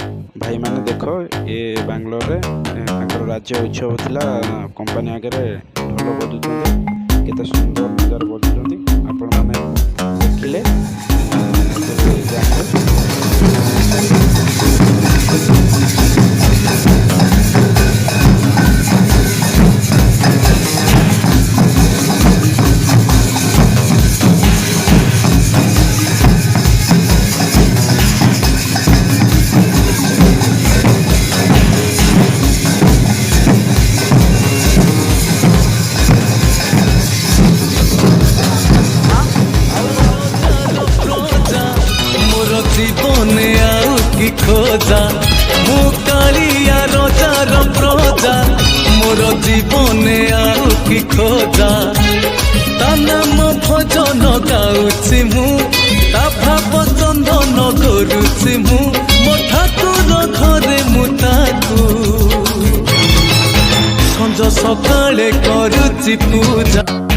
भाई मैंने देख ये बांग्लोर रे राज्य उत्सव थिला कंपनी आगे ढोल बजुचंती केते सुंदर मजार बजुचंती आपण माने देखिले जीवने आउ कि खोजा मु कालिया रोजार प्रजा मोर जीवने आउ कि खोजा ता नाम भजन गाउछि मु ता भाव चंदन करुछि मु मो ठाकुर घरे मु ताकू संज सकाळे करुछि पूजा।